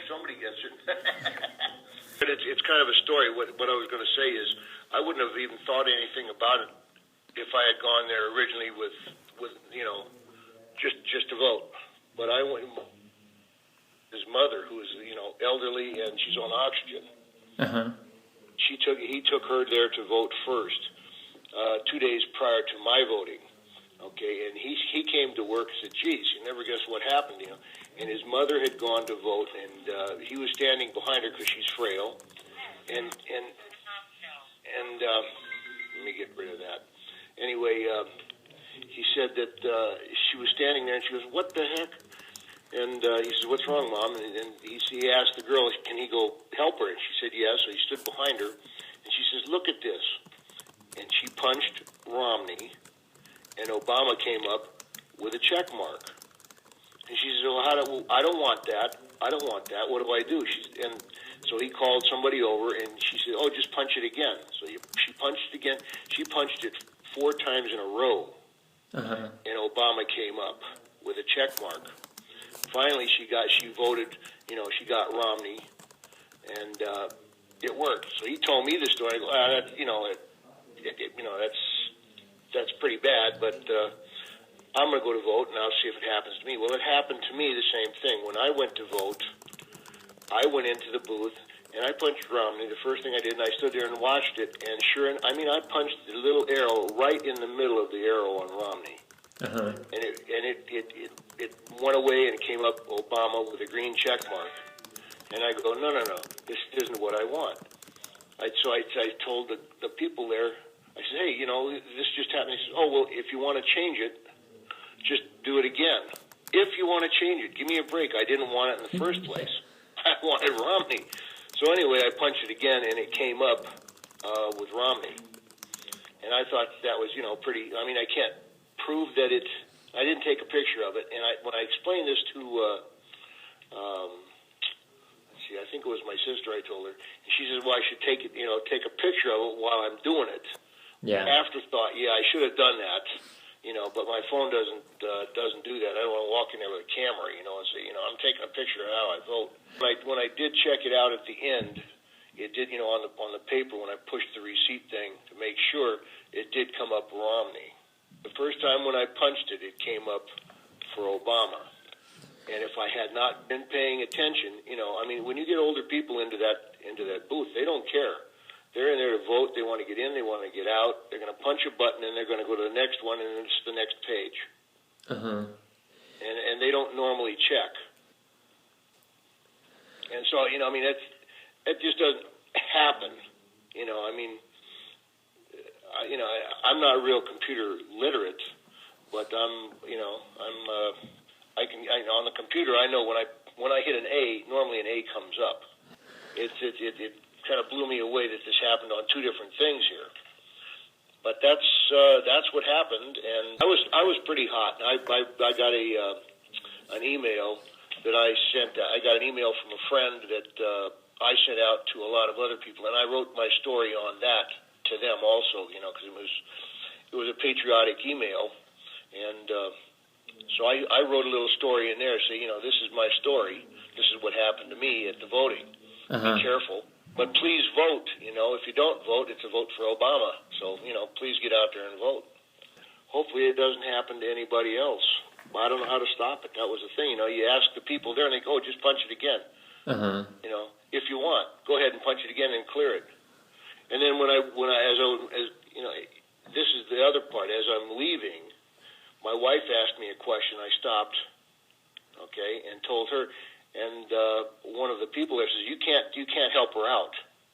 somebody gets it. But it's kind of a story. What I was going to say is I wouldn't have even thought anything about it if I had gone there originally with just to vote. But I went. His mother, who is elderly and she's on oxygen. Uh-huh. He took her there to vote first, 2 days prior to my voting. Okay, and he came to work and said, "Geez, you never guess what happened," And his mother had gone to vote, and he was standing behind her because she's frail. And let me get rid of that. Anyway, he said that she was standing there, and she goes, "What the heck?" And he says, "What's wrong, Mom?" And he asked the girl, "Can he go help her?" And she said, "Yes." So he stood behind her, and she says, "Look at this." And she punched Romney, and Obama came up with a check mark. And she says, "Well, I don't want that. I don't want that. What do I do?" And so he called somebody over, and she said, "Oh, just punch it again." So she punched it again. She punched it 4 times in a row, Uh-huh. and Obama came up with a check mark. Finally, she voted. She got Romney, and it worked. So he told me the story. I go, that's pretty bad, but I'm going to go to vote, and I'll see if it happens to me. Well, it happened to me the same thing. When I went to vote, I went into the booth, and I punched Romney. The first thing I did, and I stood there and watched it, and I punched the little arrow right in the middle of the arrow on Romney. Uh-huh. And it went away, and it came up Obama with a green check mark. And I go, no, this isn't what I want. So I told the people there, I said, "Hey, this just happened." He said, "Oh, well, if you want to change it, just do it again. If you want to change it, give me a break. I didn't want it in the first place. I wanted Romney." So anyway, I punched it again, and it came up with Romney. And I thought that was, pretty. I mean, I can't prove that I didn't take a picture of it. And when I explained this to, I think it was my sister, I told her, and she says, "Well, I should take a picture of it while I'm doing it." Yeah. Afterthought, I should have done that, but my phone doesn't do that. I don't want to walk in there with a camera, and say, I'm taking a picture of how I vote. When I did check it out at the end, it did, on the paper when I pushed the receipt thing to make sure, it did come up Romney. The first time when I punched it, it came up for Obama. And if I had not been paying attention, when you get older people into that booth, they don't care. They're in there to vote. They want to get in. They want to get out. They're going to punch a button, and they're going to go to the next one, and it's the next page. Uh-huh. And they don't normally check. And so, that just doesn't happen. I'm not real computer literate, but on the computer, I know when I hit an A, normally an A comes up. It kind of blew me away that this happened on 2 different things here. But that's what happened, and I was pretty hot. I got an email that I sent. I got an email from a friend that I sent out to a lot of other people, and I wrote my story on that to them also. Because it was a patriotic email, and so I wrote a little story in there, saying, this is my story. This is what happened to me at the voting. Uh-huh. Be careful. But please vote. If you don't vote, it's a vote for Obama. So, please get out there and vote. Hopefully it doesn't happen to anybody else. I don't know how to stop it. That was the thing. You ask the people there, and they go, just punch it again. Uh-huh. If you want, go ahead and punch it again and clear it. And then this is the other part. As I'm leaving, my wife asked me a question. I stopped, and told her. And one of the people there says, "You can't help her out."